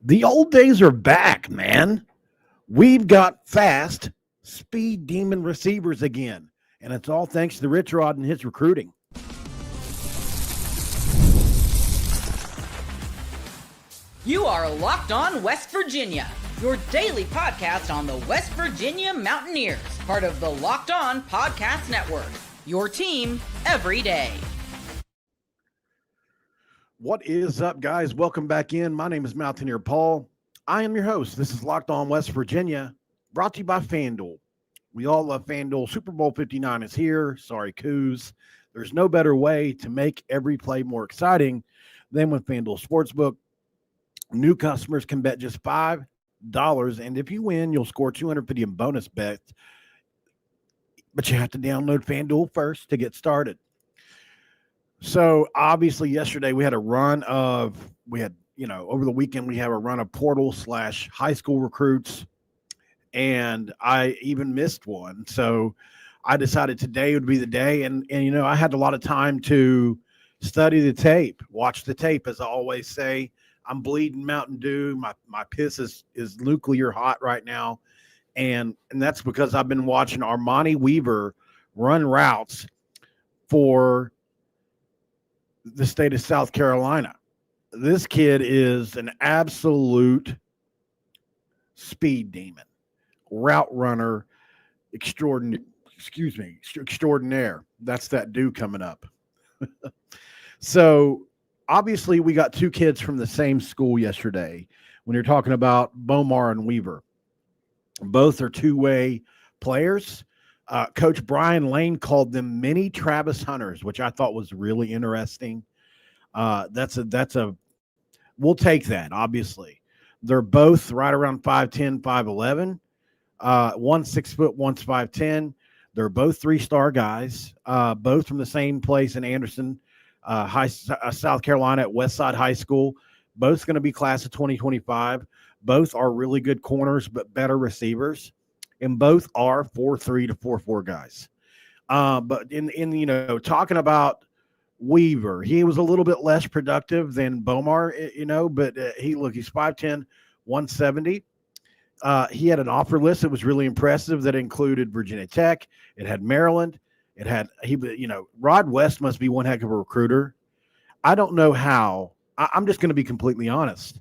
The old days are back, man. We've got fast, speed demon receivers again. And it's all thanks to Richrod and his recruiting. You are Locked On West Virginia, your daily podcast on the West Virginia Mountaineers, part of the Locked On Podcast Network, your team every day. What is up, guys? Welcome back in. My name is Mountaineer Paul. I am your host. This is Locked On West Virginia, brought to you by FanDuel. We all love FanDuel. Super Bowl 59 is here. Sorry, Coos. There's no better way to make every play more exciting than with FanDuel Sportsbook. New customers can bet just $5, and if you win, you'll score $250 in bonus bets. But you have to download FanDuel first to get started. So obviously yesterday we had a run of, over the weekend we have a run of portal/high school recruits, and I even missed one. So I decided today would be the day, and I had a lot of time to study the tape, watch the tape, as I always say. I'm bleeding Mountain Dew. My piss is nuclear hot right now, and that's because I've been watching Armoni Weaver run routes for the state of South Carolina. This kid is an absolute speed demon, route runner extraordinaire. That's that dew coming up. So obviously we got two kids from the same school yesterday when you're talking about Bomar and Weaver. Both are two-way players. Coach Brian Lane called them mini Travis Hunters, which I thought was really interesting. We'll take that, obviously. They're both right around 5'10", 5'11". One's 6 foot, one's 5'10". They're both three-star guys, both from the same place in Anderson, South Carolina at Westside High School. Both going to be class of 2025. Both are really good corners, but better receivers. And both are 4.3 to 4.4 guys. But in talking about Weaver, he was a little bit less productive than Bomar, but he's 5'10", 170. He had an offer list that was really impressive that included Virginia Tech. It had Maryland. It had Rod West must be one heck of a recruiter. I don't know how. I'm just going to be completely honest.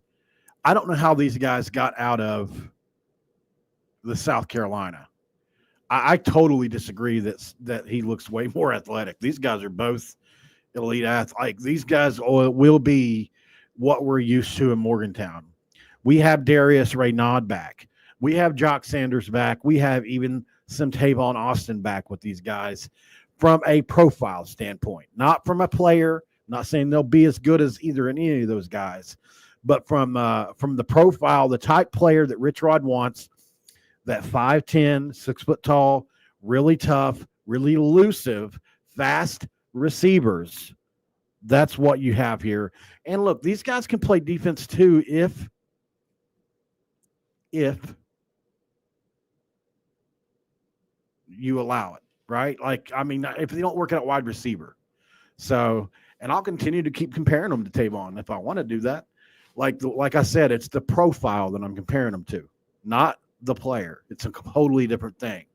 I don't know how these guys got out of the South Carolina. I totally disagree that he looks way more athletic. These guys are both elite athletes. Like, these guys will be what we're used to in Morgantown. We have Darius Raynaud back. We have Jock Sanders back. We have even some Tavon Austin back with these guys from a profile standpoint, not from a player. Not saying they'll be as good as any of those guys, but from the profile, the type player that Richrod wants. That 5'10", 6 foot tall, really tough, really elusive, fast receivers. That's what you have here. And look, these guys can play defense too if you allow it, right? Like, I mean, if they don't work out wide receiver. So, and I'll continue to keep comparing them to Tavon if I want to do that. Like I said, it's the profile that I'm comparing them to, not the player. It's a totally different thing.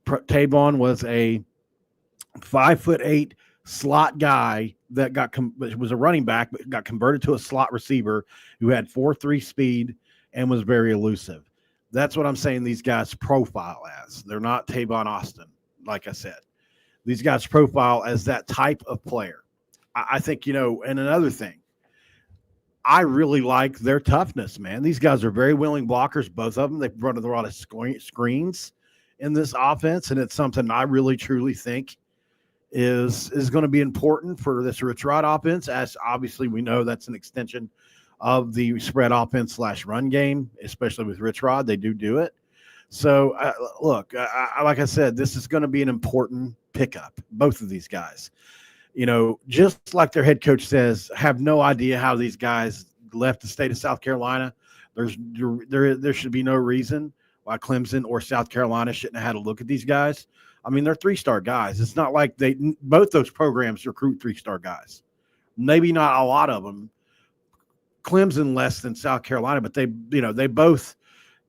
Tavon was a 5'8" slot guy that was a running back, but got converted to a slot receiver who had 4.3 speed and was very elusive. That's what I'm saying these guys profile as. They're not Tavon Austin, like I said. These guys profile as that type of player. I think, and another thing, I really like their toughness, man. These guys are very willing blockers, both of them. They've run a lot of screens in this offense, and it's something I really, truly think is going to be important for this Richrod offense, as obviously we know that's an extension of the spread offense / run game, especially with Richrod. They do it. So, look, like I said, this is going to be an important pickup, both of these guys. Just like their head coach says, have no idea how these guys left the state of South Carolina. There should be no reason why Clemson or South Carolina shouldn't have had a look at these guys. I mean, they're 3-star guys. It's not like both those programs recruit 3-star guys. Maybe not a lot of them. Clemson less than South Carolina, but they both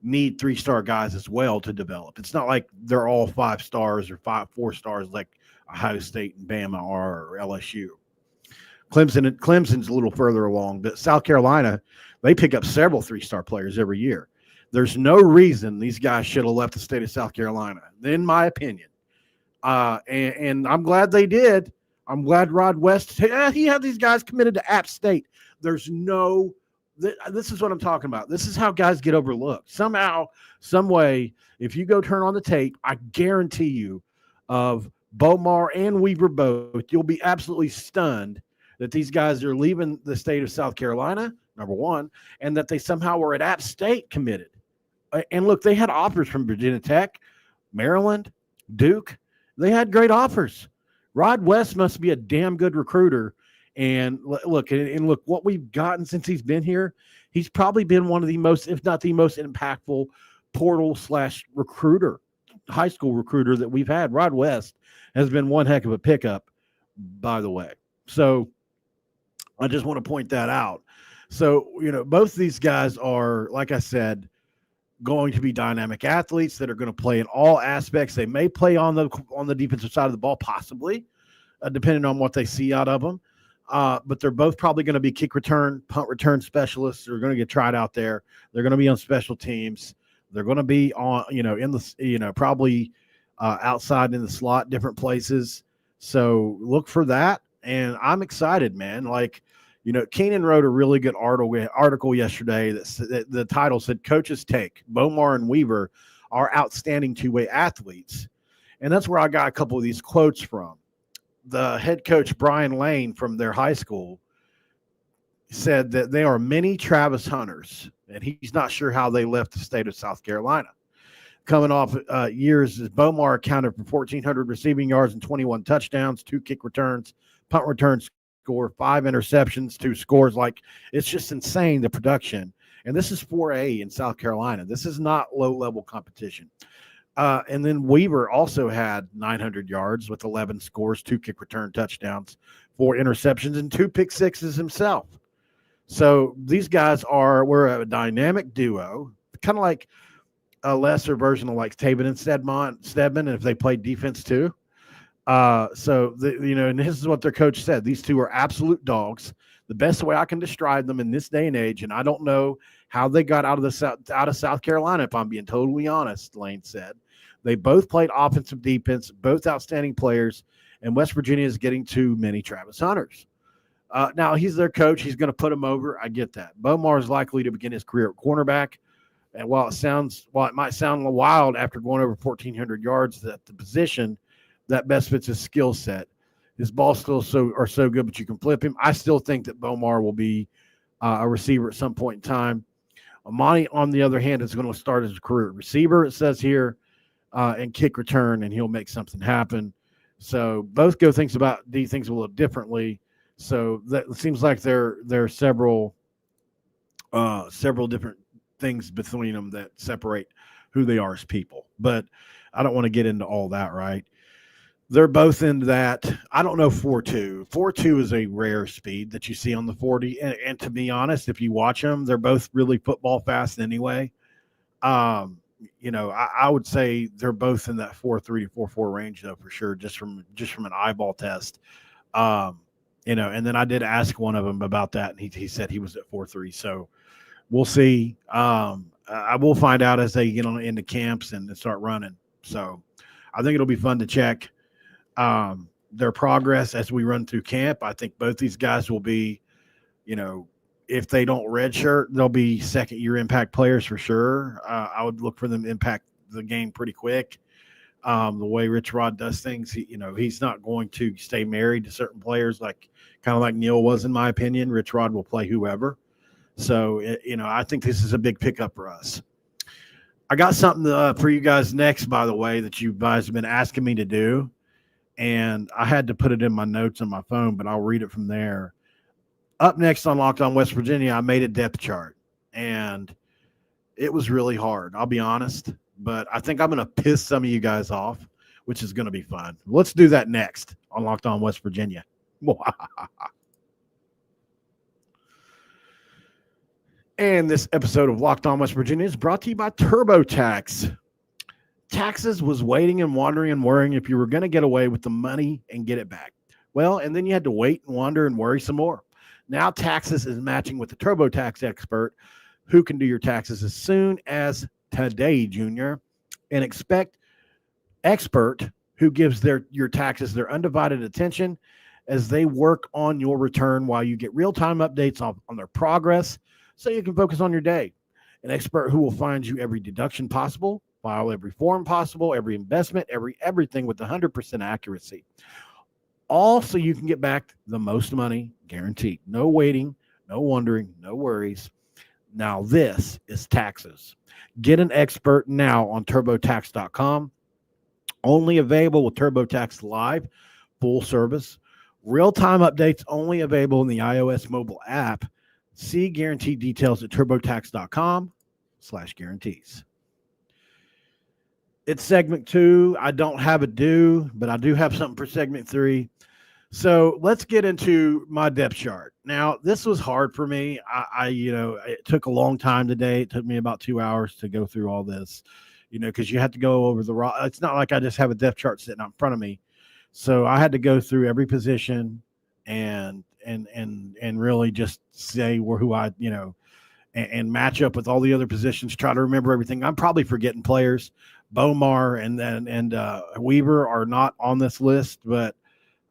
need 3-star guys as well to develop. It's not like they're all 5 stars or 4 stars like Ohio State and Bama or LSU. Clemson's a little further along, but South Carolina, they pick up several 3-star players every year. There's no reason these guys should have left the state of South Carolina, in my opinion. And I'm glad they did. I'm glad Rod West, he had these guys committed to App State. This is what I'm talking about. This is how guys get overlooked. Somehow, some way, if you go turn on the tape, I guarantee you of Bomar and Weaver both, you'll be absolutely stunned that these guys are leaving the state of South Carolina, number one, and that they somehow were at App State committed. And look, they had offers from Virginia Tech, Maryland, Duke. They had great offers. Rod West must be a damn good recruiter. And look, what we've gotten since he's been here, he's probably been one of the most, if not the most impactful portal/recruiter, high school recruiter that we've had. Rod West has been one heck of a pickup, by the way. So I just want to point that out. So, both of these guys are, like I said, going to be dynamic athletes that are going to play in all aspects. They may play on the defensive side of the ball, possibly, depending on what they see out of them. But they're both probably going to be kick return, punt return specialists. They're going to get tried out there. They're going to be on special teams. They're going to be on, in the, probably outside in the slot, different places. So look for that. And I'm excited, man. Like, Keenan wrote a really good article yesterday that the title said, Coach's Take, Bomar and Weaver are outstanding two-way athletes. And that's where I got a couple of these quotes from. The head coach, Brian Lane, from their high school, said that they are mini Travis Hunters, and he's not sure how they left the state of South Carolina. Coming off years, Bomar accounted for 1,400 receiving yards and 21 touchdowns, 2 kick returns, punt returns, score 5 interceptions, 2 scores. Like, it's just insane, the production. And this is 4A in South Carolina. This is not low-level competition. And then Weaver also had 900 yards with 11 scores, 2 kick return touchdowns, 4 interceptions, and 2 pick sixes himself. So these guys were a dynamic duo, kind of like a lesser version of like Taven and Stedman, and if they played defense too. And this is what their coach said. These two are absolute dogs. The best way I can describe them in this day and age, and I don't know how they got out of South Carolina, if I'm being totally honest, Lane said. They both played offensive defense, both outstanding players, and West Virginia is getting too many Travis Hunters. Now, he's their coach. He's going to put them over. I get that. Bomar is likely to begin his career at cornerback. And while it might sound wild after going over 1,400 yards at the position, that best fits his skill set. His balls still are so good, but you can flip him. I still think that Bomar will be a receiver at some point in time. Armoni, on the other hand, is going to start his career at receiver, it says here, and kick return, and he'll make something happen. So both do things a little differently. So that seems like there are several different things between them that separate who they are as people. But I don't want to get into all that, right? They're both into that. I don't know 4.2. 4.2 is a rare speed that you see on the 40. And to be honest, if you watch them, they're both really football fast anyway. I would say they're both in that 4.3 to 4.4 range, though, for sure, just from an eyeball test. And then I did ask one of them about that, and he said he was at 4.3. So we'll see. I will find out as they get into camps and start running. So I think it'll be fun to check their progress as we run through camp. I think both these guys will be, if they don't redshirt, they'll be second-year impact players for sure. I would look for them to impact the game pretty quick. The way Richrod does things, he's not going to stay married to certain players, kind of like Neil was, in my opinion. Richrod will play whoever. So, I think this is a big pickup for us. I got something for you guys next, by the way, that you guys have been asking me to do. And I had to put it in my notes on my phone, but I'll read it from there. Up next on Locked On West Virginia, I made a depth chart. And it was really hard, I'll be honest. But I think I'm going to piss some of you guys off, which is going to be fun. Let's do that next on Locked On West Virginia. And this episode of Locked On West Virginia is brought to you by TurboTax. Taxes was waiting and wondering and worrying if you were going to get away with the money and get it back. Well, and then you had to wait and wonder and worry some more. Now Taxes is matching with the TurboTax expert who can do your taxes as soon as today, Junior. And expect expert who gives your taxes their undivided attention as they work on your return while you get real-time updates on their progress so you can focus on your day. An expert who will find you every deduction possible, file every form possible, every investment, everything with 100% accuracy. All so you can get back the most money guaranteed. No waiting, no wondering, no worries. Now this is Taxes. Get an expert now on TurboTax.com. Only available with TurboTax Live, full service. Real-time updates only available in the iOS mobile app. See guarantee details at TurboTax.com/guarantees. It's segment 2. I don't have a due, but I do have something for segment 3. So let's get into my depth chart. Now, this was hard for me. It took a long time today. It took me about 2 hours to go through all this, because you have to go over the raw. It's not like I just have a depth chart sitting out in front of me. So I had to go through every position and really just say who I, and match up with all the other positions, try to remember everything. I'm probably forgetting players. Bomar and Weaver are not on this list, but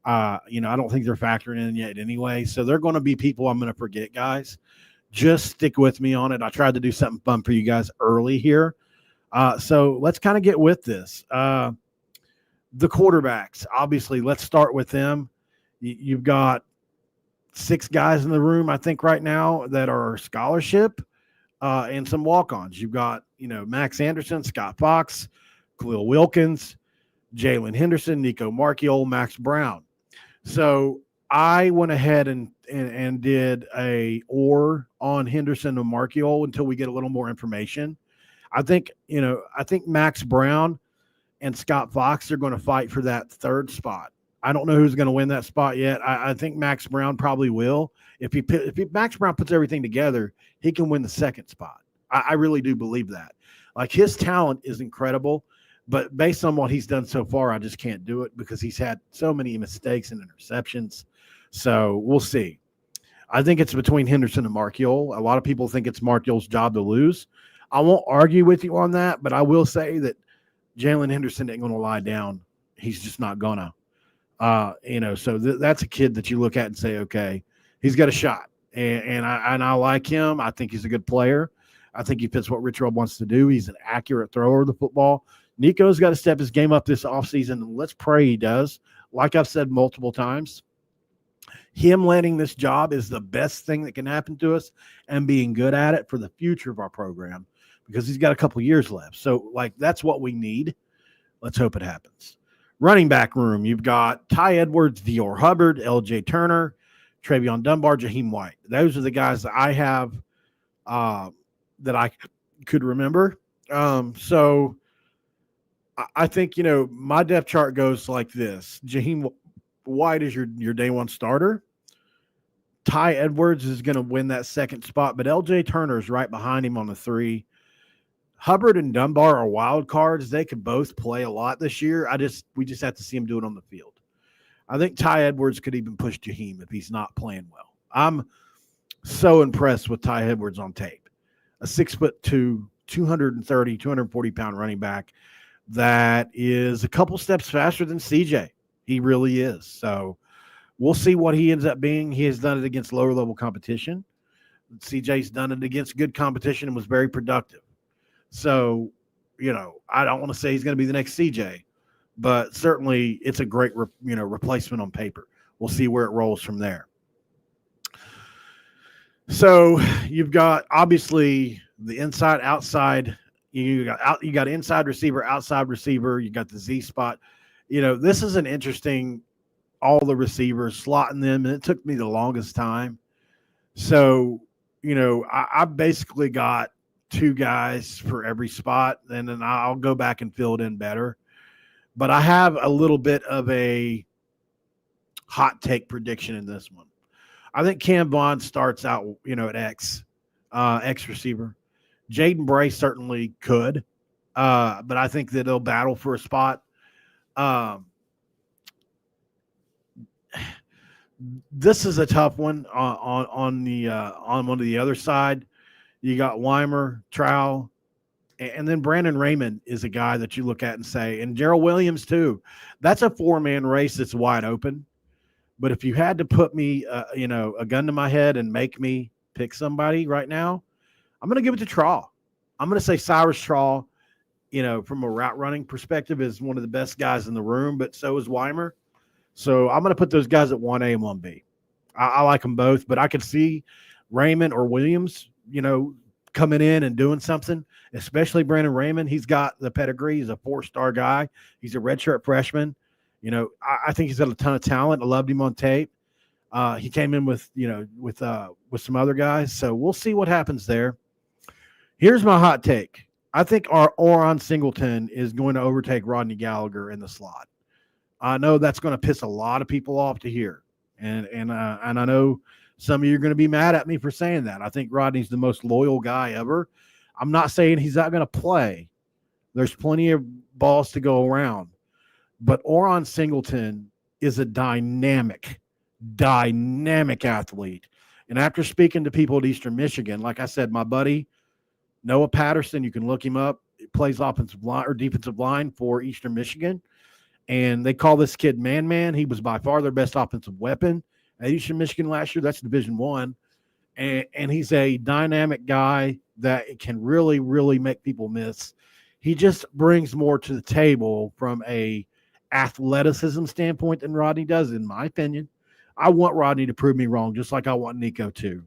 I don't think they're factoring in yet anyway. So they're going to be people I'm going to forget, guys. Just stick with me on it. I tried to do something fun for you guys early here. So let's kind of get with this. The quarterbacks, obviously, let's start with them. You've got 6 guys in the room, I think, right now that are scholarship and some walk-ons. You've got, Max Anderson, Scott Fox, Khalil Wilkins, Jalen Henderson, Nico Marchiol, Max Brown. So I went ahead and did a or on Henderson and Marchiol until we get a little more information. I think Max Brown and Scott Fox are going to fight for that third spot. I don't know who's going to win that spot yet. I think Max Brown probably will. If Max Brown puts everything together, he can win the second spot. I really do believe that. Like, his talent is incredible, but based on what he's done so far, I just can't do it because he's had so many mistakes and interceptions. So we'll see. I think it's between Henderson and Marchiol. A lot of people think it's Marchiol's job to lose. I won't argue with you on that, but I will say that Jalen Henderson ain't going to lie down. He's just not going to. So that's a kid that you look at and say, okay, he's got a shot. And I like him. I think he's a good player. I think he fits what Richrod wants to do. He's an accurate thrower of the football. Nico's got to step his game up this offseason. Let's pray he does. Like I've said multiple times, him landing this job is the best thing that can happen to us and being good at it for the future of our program because he's got a couple years left. So, that's what we need. Let's hope it happens. Running back room, you've got Ty Edwards, Dior Hubbard, L.J. Turner, Travion Dunbar, Jaheim White. Those are the guys that I have that I could remember. So I think, my depth chart goes like this. Jaheim White is your day one starter. Ty Edwards is going to win that second spot, but L.J. Turner is right behind him on the 3. Hubbard and Dunbar are wild cards. They could both play a lot this year. We just have to see him do it on the field. I think Ty Edwards could even push Jaheim if he's not playing well. I'm so impressed with Ty Edwards on tape. A 6'2", 230, 240-pound running back that is a couple steps faster than CJ. He really is. So we'll see what he ends up being. He has done it against lower-level competition. CJ's done it against good competition and was very productive. So, I don't want to say he's going to be the next CJ, but certainly it's a great, replacement on paper. We'll see where it rolls from there. So you've got obviously the inside, outside. You got inside receiver, outside receiver. You got the Z spot. This is an interesting. All the receivers slotting them, and it took me the longest time. So, I basically got 2 guys for every spot, and then I'll go back and fill it in better. But I have a little bit of a hot take prediction in this one. I think Cam Vaughn starts out, at X. X receiver. Jaden Bray certainly could, but I think that they'll battle for a spot. This is a tough one on one of the other side. You got Weimer, Trow, and then Brandon Raymond is a guy that you look at and say, and Gerald Williams too. That's a 4-man race that's wide open. But if you had to put me, a gun to my head and make me pick somebody right now, I'm going to give it to Traw. I'm going to say Cyrus Traw, from a route running perspective, is one of the best guys in the room, but so is Weimer. So I'm going to put those guys at 1A and 1B. I like them both, but I could see Raymond or Williams, coming in and doing something, especially Brandon Raymond. He's got the pedigree. He's a 4-star guy. He's a redshirt freshman. I think he's got a ton of talent. I loved him on tape. He came in with some other guys. So we'll see what happens there. Here's my hot take. I think our Oron Singleton is going to overtake Rodney Gallagher in the slot. I know that's going to piss a lot of people off to hear. And I know some of you are going to be mad at me for saying that. I think Rodney's the most loyal guy ever. I'm not saying he's not going to play. There's plenty of balls to go around. But Oron Singleton is a dynamic athlete. And after speaking to people at Eastern Michigan, like I said, my buddy Noah Patterson, you can look him up, he plays offensive line or defensive line for Eastern Michigan. And they call this kid Man. He was by far their best offensive weapon at Eastern Michigan last year. That's Division I. And he's a dynamic guy that can really, really make people miss. He just brings more to the table from a athleticism standpoint than Rodney does, in my opinion. I want Rodney to prove me wrong, just like I want Nico to.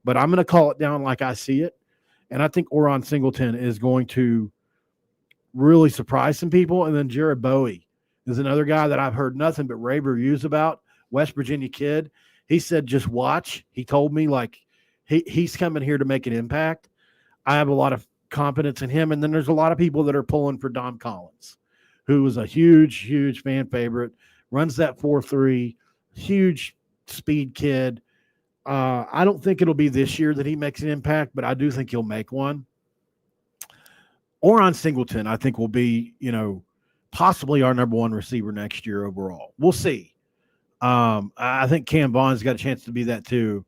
But I'm going to call it down like I see it. And I think Oron Singleton is going to really surprise some people. And then Jared Bowie is another guy that I've heard nothing but rave reviews about. West Virginia kid. He said, just watch. He told me, he's coming here to make an impact. I have a lot of confidence in him. And then there's a lot of people that are pulling for Dom Collins, who is a huge fan favorite, runs that 4.3, huge speed kid. I don't think it'll be this year that he makes an impact, but I do think he'll make one. Oron Singleton, I think, will be, possibly our number 1 receiver next year overall. We'll see. I think Cam Vaughn's got a chance to be that too.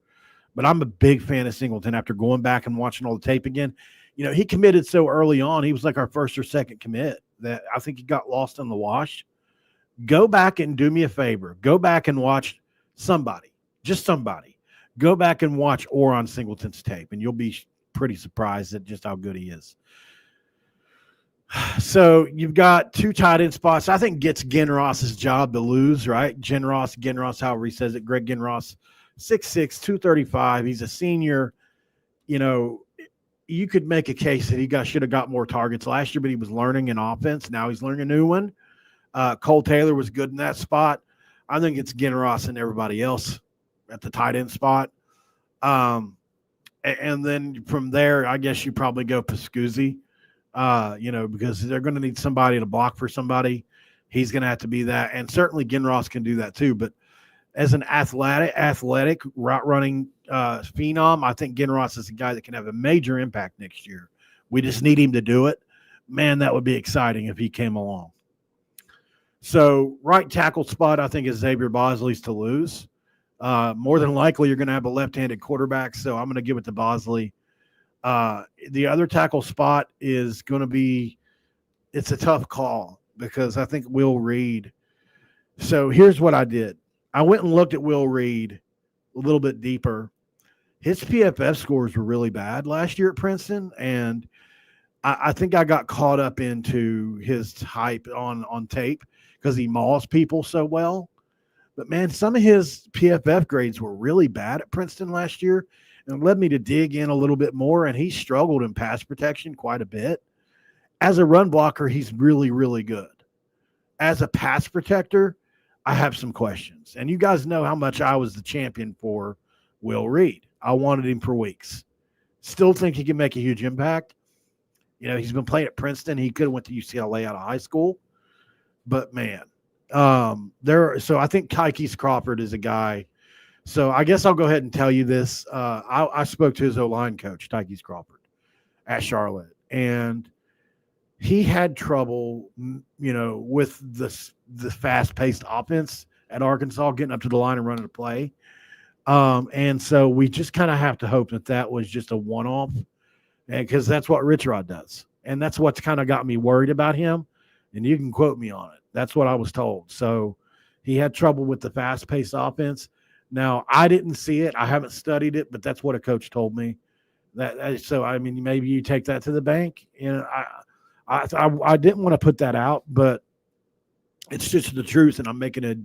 But I'm a big fan of Singleton after going back and watching all the tape again. He committed so early on. He was like our first or second commit that I think he got lost in the wash. Go back and do me a favor. Go back and watch somebody, just somebody. Go back and watch Oron Singleton's tape, and you'll be pretty surprised at just how good he is. So you've got 2 tight end spots. I think gets Ginross's job to lose, right? Ginross, however he says it. Greg Ginross, 6'6", 235. He's a senior. You could make a case that he should have got more targets last year, but he was learning an offense. Now he's learning a new one. Cole Taylor was good in that spot. I think it's Ginross and everybody else at the tight end spot. And then from there, I guess you probably go Pascuzzi, because they're going to need somebody to block for somebody. He's going to have to be that. And certainly Ginross can do that too. But as an athletic route running phenom, I think Ginross is a guy that can have a major impact next year. We just need him to do it. Man, that would be exciting if he came along. So right tackle spot, I think, is Xavier Bosley's to lose. More than likely, you're going to have a left-handed quarterback, so I'm going to give it to Bosley. The other tackle spot is going to be – it's a tough call because I think Will Reed – so here's what I did. I went and looked at Will Reed a little bit deeper. His PFF scores were really bad last year at Princeton, and I think I got caught up into his hype on tape because he mauls people so well. But, man, some of his PFF grades were really bad at Princeton last year and led me to dig in a little bit more, and he struggled in pass protection quite a bit. As a run blocker, he's really, really good. As a pass protector, I have some questions. And you guys know how much I was the champion for Will Reed. I wanted him for weeks. Still think he can make a huge impact. He's been playing at Princeton. He could have went to UCLA out of high school. But, man, so I think Kykes Crawford is a guy So I guess I'll go ahead and tell you this. I spoke to his O-line coach, Tykees Crawford, at Charlotte, and he had trouble, with the fast-paced offense at Arkansas, getting up to the line and running a play. And so we just kind of have to hope that was just a one-off, because that's what Richrod does. And that's what's kind of got me worried about him. And you can quote me on it. That's what I was told. So he had trouble with the fast-paced offense. Now, I didn't see it. I haven't studied it, but that's what a coach told me. So, I mean, maybe you take that to the bank. I didn't want to put that out, but it's just the truth, and I'm making a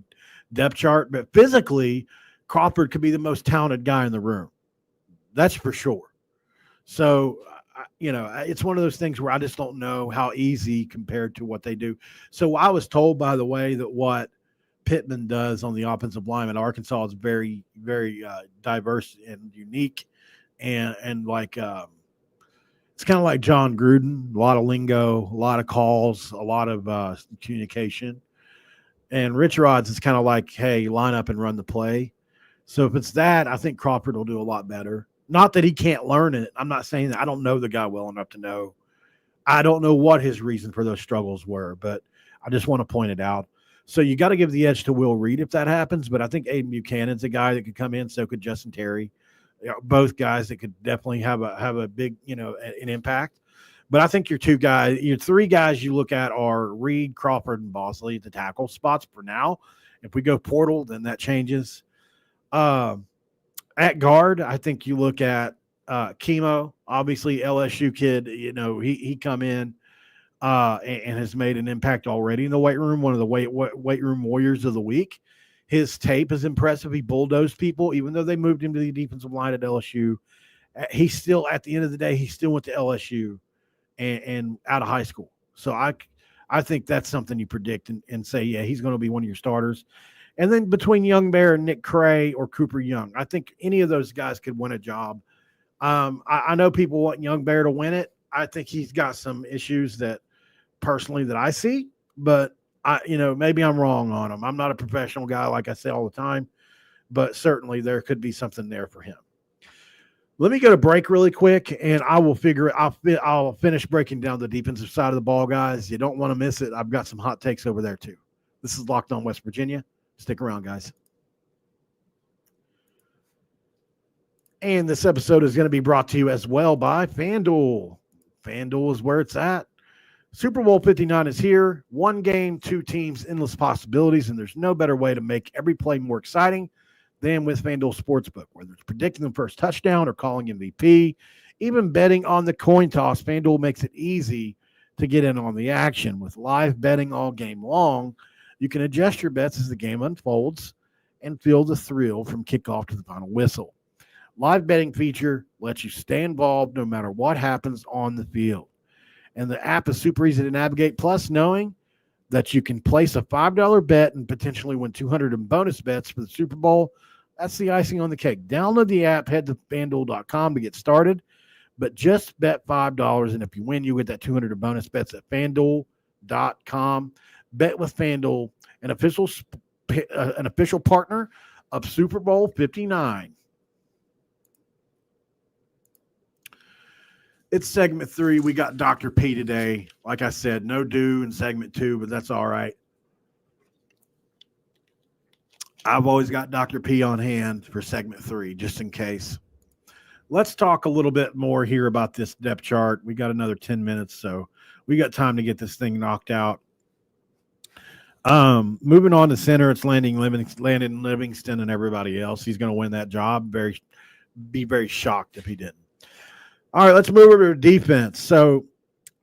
depth chart. But physically, Crawford could be the most talented guy in the room. That's for sure. So, it's one of those things where I just don't know how easy compared to what they do. So I was told, by the way, that what Pittman does on the offensive line at Arkansas is very, very diverse and unique. And like, it's kind of like John Gruden, a lot of lingo, a lot of calls, a lot of communication. And Richrod's is kind of like, hey, line up and run the play. So if it's that, I think Crawford will do a lot better. Not that he can't learn it. I'm not saying that. I don't know the guy well enough to know. I don't know what his reason for those struggles were, but I just want to point it out. So you got to give the edge to Will Reed if that happens. But I think Aiden Buchanan's a guy that could come in. So could Justin Terry. Both guys that could definitely have a big, an impact. But I think your three guys you look at are Reed, Crawford, and Bosley at the tackle spots for now. If we go portal, then that changes. At guard, I think you look at Chemo, obviously LSU kid. He come in and has made an impact already in the weight room. One of the weight room warriors of the week. His tape is impressive. He bulldozed people, even though they moved him to the defensive line at LSU. He still, at the end of the day, he still went to LSU and out of high school. So I think that's something you predict and say, yeah, he's going to be one of your starters. And then between Young Bear and Nick Cray or Cooper Young, I think any of those guys could win a job. I know people want Young Bear to win it. I think he's got some issues that I see, but maybe I'm wrong on him. I'm not a professional guy, like I say all the time, but certainly there could be something there for him. Let me go to break really quick, and I will I'll finish breaking down the defensive side of the ball, guys. You don't want to miss it. I've got some hot takes over there too. This is Locked On West Virginia. Stick around, guys. And this episode is going to be brought to you as well by FanDuel. FanDuel is where it's at. Super Bowl 59 is here. One game, two teams, endless possibilities, and there's no better way to make every play more exciting than with FanDuel Sportsbook. Whether it's predicting the first touchdown or calling MVP, even betting on the coin toss, FanDuel makes it easy to get in on the action. With live betting all game long, you can adjust your bets as the game unfolds and feel the thrill from kickoff to the final whistle. Live betting feature lets you stay involved no matter what happens on the field. And the app is super easy to navigate, plus knowing that you can place a $5 bet and potentially win $200 in bonus bets for the Super Bowl. That's the icing on the cake. Download the app, head to FanDuel.com to get started, but just bet $5, and if you win, you get that $200 in bonus bets at FanDuel.com. Bet with FanDuel, an official partner of Super Bowl 59. It's segment 3. We got Dr. P today. Like I said, no do in segment 2, but that's all right. I've always got Dr. P on hand for segment 3, just in case. Let's talk a little bit more here about this depth chart. We got another 10 minutes, so we got time to get this thing knocked out. Moving on to center, it's Landon Livingston and everybody else. He's going to win that job. Be very shocked if he didn't. All right, let's move over to defense. So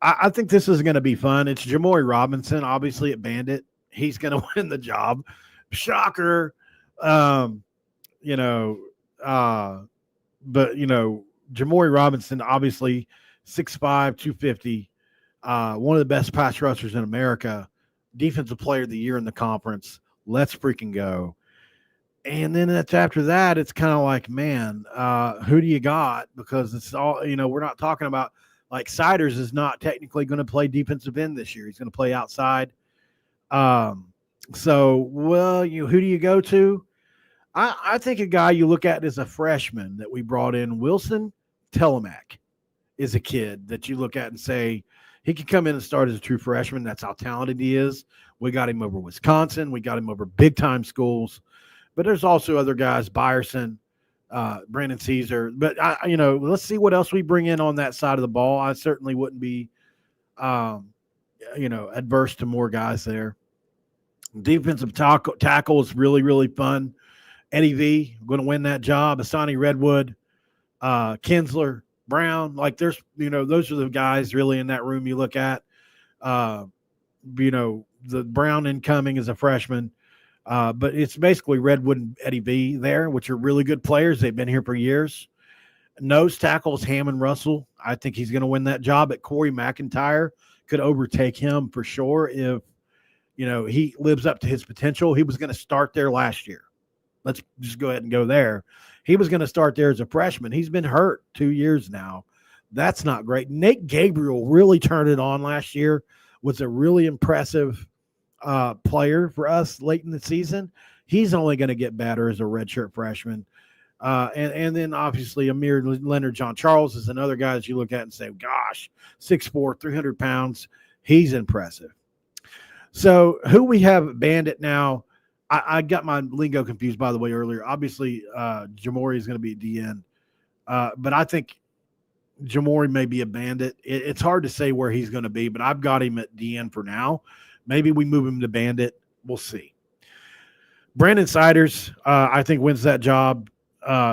I think this is going to be fun. It's Jamori Robinson, obviously at Bandit. He's going to win the job. Shocker. But Jamori Robinson, obviously 6'5", 250, one of the best pass rushers in America, defensive player of the year in the conference. Let's freaking go. And then after that, it's kind of like, man, who do you got? Because it's all, we're not talking about, like, Siders is not technically going to play defensive end this year. He's going to play outside. Who do you go to? I think a guy you look at as a freshman that we brought in, Wilson Telemac, is a kid that you look at and say he can come in and start as a true freshman. That's how talented he is. We got him over Wisconsin. We got him over big-time schools. But there's also other guys, Byerson, Brandon Caesar. But, let's see what else we bring in on that side of the ball. I certainly wouldn't be, adverse to more guys there. Defensive tackle is really, really fun. Eddie V, going to win that job. Asani Redwood, Kinsler, Brown. Like those are the guys really in that room you look at. The Brown incoming as a freshman. But it's basically Redwood and Eddie V there, which are really good players. They've been here for years. Nose tackles, Hammond Russell. I think he's going to win that job. At Corey McIntyre could overtake him for sure if, he lives up to his potential. He was going to start there last year. Let's just go ahead and go there. He was going to start there as a freshman. He's been hurt 2 years now. That's not great. Nate Gabriel really turned it on last year, was a really impressive player for us late in the season. He's only going to get better as a redshirt freshman. And then obviously Amir Leonard John Charles is another guy that you look at and say, gosh, 6'4", 300 pounds. He's impressive. So who we have Bandit now, I got my lingo confused, by the way, earlier. Obviously, Jamori is going to be at DN. But I think Jamori may be a Bandit. It's hard to say where he's going to be, but I've got him at DN for now. Maybe we move him to Bandit. We'll see. Brandon Siders, I think, wins that job.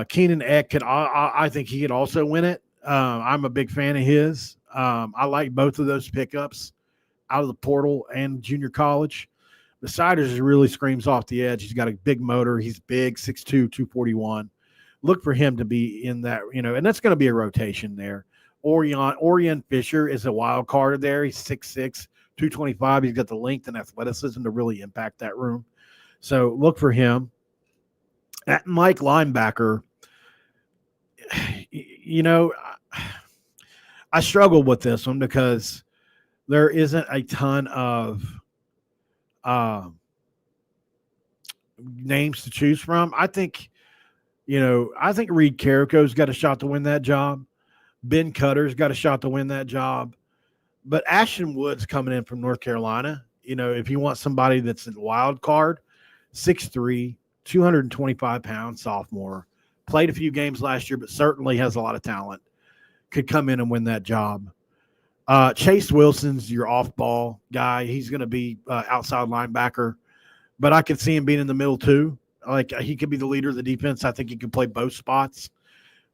Keenan Eck, I think he could also win it. I'm a big fan of his. I like both of those pickups out of the portal and junior college. The Siders really screams off the edge. He's got a big motor. He's big, 6'2", 241. Look for him to be in that, and that's going to be a rotation there. Orion Fisher is a wild card there. He's 6'6", 225. He's got the length and athleticism to really impact that room. So look for him. At Mike linebacker, I struggle with this one because there isn't a ton of names to choose from. I think Reed Carrico's got a shot to win that job. Ben Cutter's got a shot to win that job. But Ashton Wood's coming in from North Carolina. If you want somebody that's a wild card, 6'3", 225 pounds, sophomore, played a few games last year, but certainly has a lot of talent, could come in and win that job. Chase Wilson's your off-ball guy. He's going to be outside linebacker, but I could see him being in the middle too. Like he could be the leader of the defense. I think he can play both spots,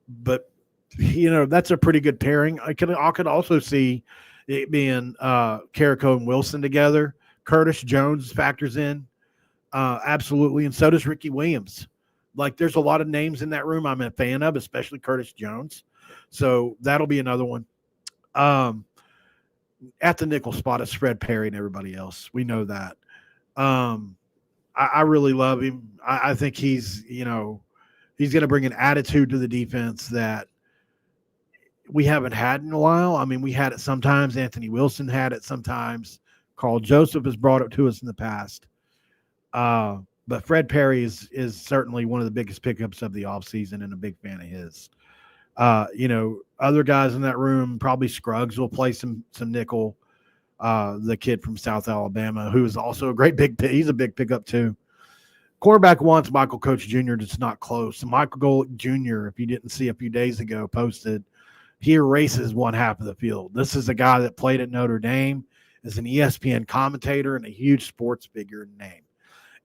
but that's a pretty good pairing. I could also see it being Carrico and Wilson together. Curtis Jones factors in. Absolutely. And so does Ricky Williams. Like there's a lot of names in that room I'm a fan of, especially Curtis Jones. So that'll be another one. At the nickel spot, it's Fred Perry and everybody else. We know that. I really love him. I think he's going to bring an attitude to the defense that we haven't had in a while. I mean, we had it sometimes. Anthony Wilson had it sometimes. Carl Joseph has brought it to us in the past. But Fred Perry is certainly one of the biggest pickups of the offseason and a big fan of his. Other guys in that room, probably Scruggs will play some nickel. The kid from South Alabama, who is also a great he's a big pickup too. Quarterback wants Michael Coach Jr. It's not close. Michael Gold Jr., if you didn't see a few days ago, posted, he erases one half of the field. This is a guy that played at Notre Dame, is an ESPN commentator and a huge sports figure name.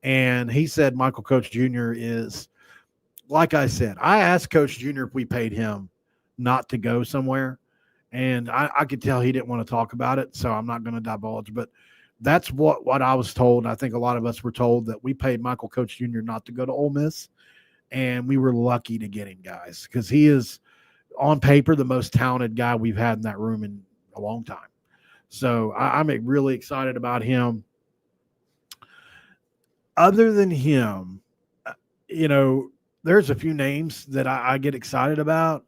And he said Michael Coach Jr. is, like I said, I asked Coach Jr. if we paid him not to go somewhere. And I could tell he didn't want to talk about it, so I'm not going to divulge. But that's what I was told. I think a lot of us were told that we paid Michael Coach Jr. not to go to Ole Miss, and we were lucky to get him, guys, because he is, on paper, the most talented guy we've had in that room in a long time. So I'm really excited about him. Other than him, there's a few names that I get excited about,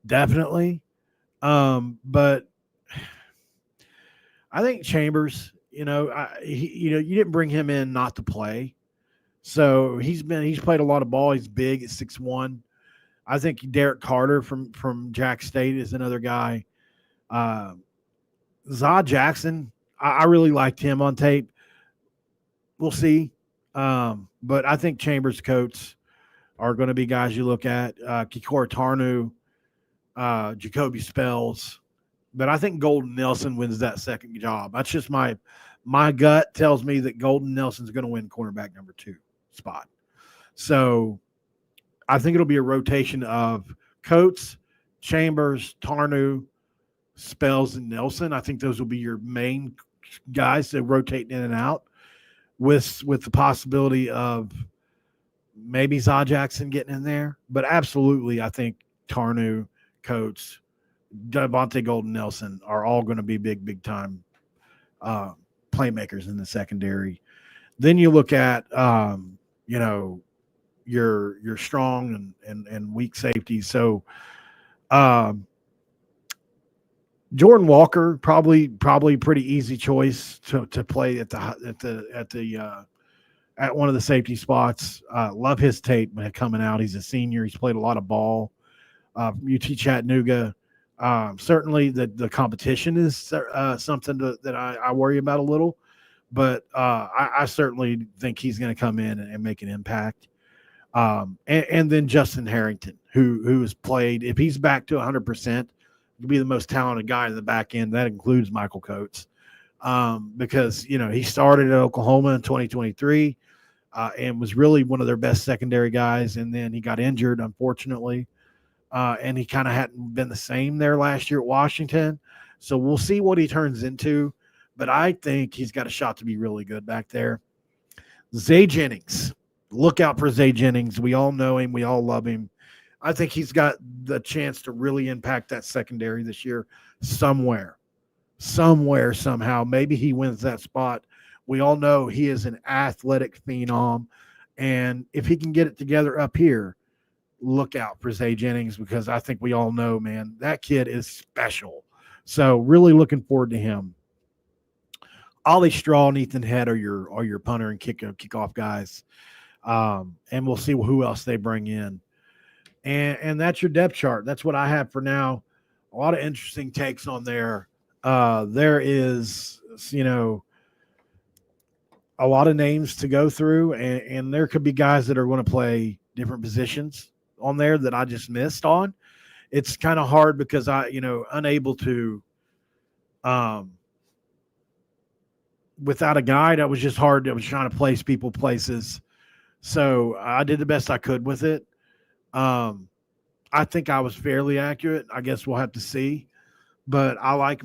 definitely. But I think Chambers, you didn't bring him in not to play. So he's played a lot of ball. He's big at 6'1". I think Derek Carter from Jack State is another guy. Zod Jackson, I really liked him on tape. We'll see. But I think Chambers, Coates are going to be guys you look at. Kikora Tarnu, Jacoby Spells. But I think Golden Nelson wins that second job. That's just my gut tells me that Golden Nelson's going to win cornerback number 2 spot. So I think it'll be a rotation of Coates, Chambers, Tarnu, Spells, and Nelson. I think those will be your main guys that rotate in and out with the possibility of maybe Zod Jackson getting in there. But absolutely, I think Tarnu, Coates, Devontae Golden Nelson are all going to be big time playmakers in the secondary. Then you look at your strong and weak safety. So Jordan Walker probably pretty easy choice to play at one of the safety spots. Love his tape coming out. He's a senior. He's played a lot of ball. UT Chattanooga. Certainly the competition is something that I worry about a little, but I certainly think he's going to come in and make an impact. And then Justin Harrington, who has played, if he's back to 100%, he'll be the most talented guy in the back end. That includes Michael Coates, because he started at Oklahoma in 2023 and was really one of their best secondary guys, and then he got injured, unfortunately. And he kind of hadn't been the same there last year at Washington. So we'll see what he turns into. But I think he's got a shot to be really good back there. Zay Jennings. Look out for Zay Jennings. We all know him. We all love him. I think he's got the chance to really impact that secondary this year somewhere, somehow. Maybe he wins that spot. We all know he is an athletic phenom. And if he can get it together up here, look out for Zay Jennings, because I think we all know, man, that kid is special. So really looking forward to him. Ollie Straw and Ethan Head are your punter and kickoff guys. And we'll see who else they bring in. And that's your depth chart. That's what I have for now. A lot of interesting takes on there. There is, a lot of names to go through, and there could be guys that are going to play different positions on there that I just missed on. It's kind of hard because I, unable to, without a guide, that was just hard. I was trying to place people places. So I did the best I could with it. I think I was fairly accurate. I guess we'll have to see, but I like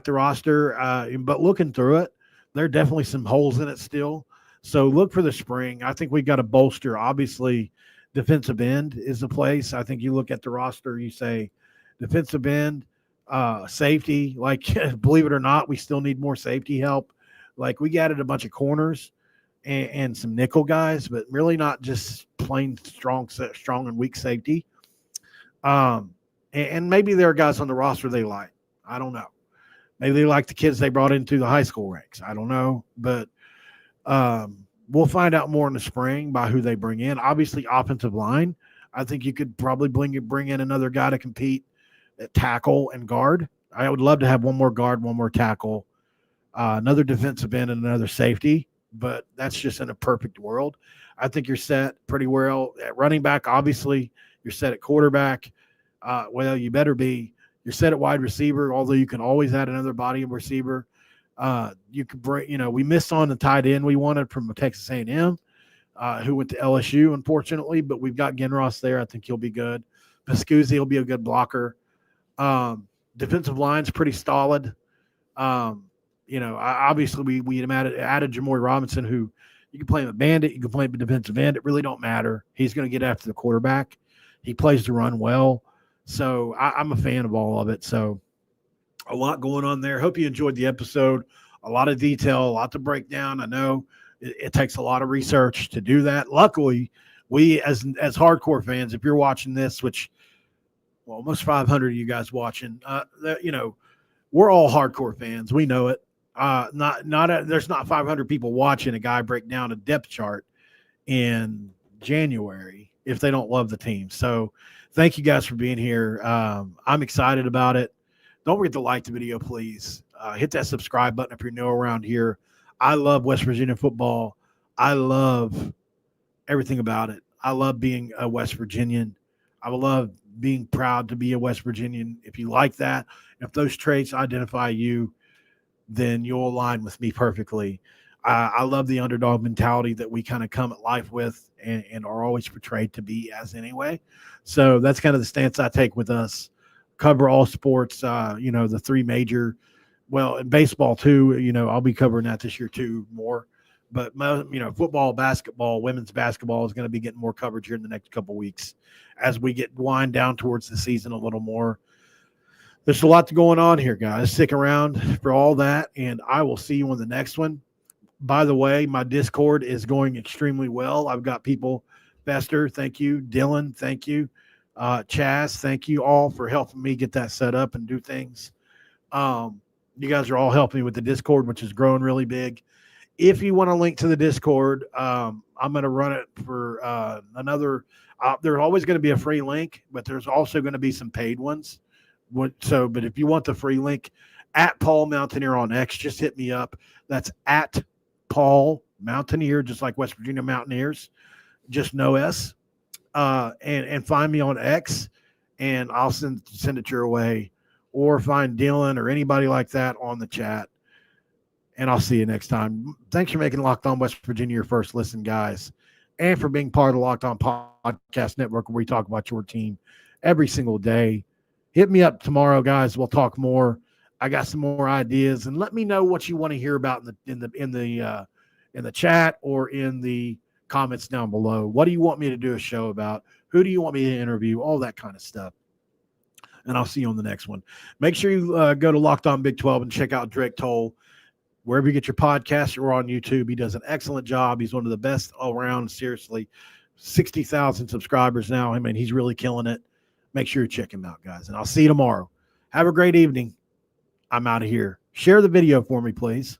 the roster. But looking through it, there are definitely some holes in it still. So look for the spring. I think we got to bolster. Obviously, defensive end is the place. I think you look at the roster, you say defensive end, safety. Like, believe it or not, we still need more safety help. Like, we added a bunch of corners and some nickel guys, but really not just plain strong and weak safety. And maybe there are guys on the roster they like. I don't know. Maybe they like the kids they brought into the high school ranks. I don't know, but we'll find out more in the spring by who they bring in. Obviously, offensive line. I think you could probably bring in another guy to compete at tackle and guard. I would love to have one more guard, one more tackle, another defensive end, and another safety. But that's just in a perfect world. I think you're set pretty well at running back. Obviously, you're set at quarterback. Well, you better be. You're set at wide receiver, although you can always add another body of receiver. You could bring, we missed on the tight end we wanted from Texas A&M, who went to LSU, unfortunately, but we've got Genros there. I think he'll be good. Pascuzzi will be a good blocker. Defensive line's pretty solid. Obviously we added Jamoy Robinson, who you can play him a bandit, you can play him a defensive end. It really don't matter. He's going to get after the quarterback. He plays the run well. So I'm a fan of all of it. So a lot going on there. Hope you enjoyed the episode. A lot of detail, a lot to break down. I know it takes a lot of research to do that. Luckily, we as hardcore fans, if you're watching this, which almost 500 of you guys watching, we're all hardcore fans. We know it. There's not 500 people watching a guy break down a depth chart in January if they don't love the team. So thank you guys for being here. I'm excited about it. Don't forget to like the video, please. Hit that subscribe button if you're new around here. I love West Virginia football. I love everything about it. I love being a West Virginian. I love being proud to be a West Virginian. If you like that, if those traits identify you, then you'll align with me perfectly. I love the underdog mentality that we kind of come at life with and are always portrayed to be as anyway. So that's kind of the stance I take with us. Cover all sports, the three major, well, in baseball too, I'll be covering that this year too more. But, football, basketball, women's basketball is going to be getting more coverage here in the next couple of weeks as we wind down towards the season a little more. There's a lot going on here, guys. Stick around for all that, and I will see you on the next one. By the way, my Discord is going extremely well. I've got people, Bester, thank you. Dylan, thank you. Chaz, thank you all for helping me get that set up and do things. You guys are all helping me with the Discord, which is growing really big. If you want a link to the Discord, I'm going to run it for another. There's always going to be a free link, but there's also going to be some paid ones. But if you want the free link, at Paul Mountaineer on X, just hit me up. That's at Paul Mountaineer, just like West Virginia Mountaineers, just no S. And find me on X, and I'll send it your way, or find Dylan or anybody like that on the chat. And I'll see you next time. Thanks for making Locked On West Virginia your first listen, guys, and for being part of the Locked On Podcast Network, where we talk about your team every single day. Hit me up tomorrow, guys. We'll talk more. I got some more ideas, and let me know what you want to hear about in the chat or in the comments down below. What do you want me to do a show about? Who do you want me to interview? All that kind of stuff. And I'll see you on the next one. Make sure you go to Locked On Big 12 and check out Drake Toll. Wherever you get your podcasts or on YouTube, he does an excellent job. He's one of the best all around. Seriously, 60,000 subscribers now. I mean, he's really killing it. Make sure you check him out, guys. And I'll see you tomorrow. Have a great evening. I'm out of here. Share the video for me, please.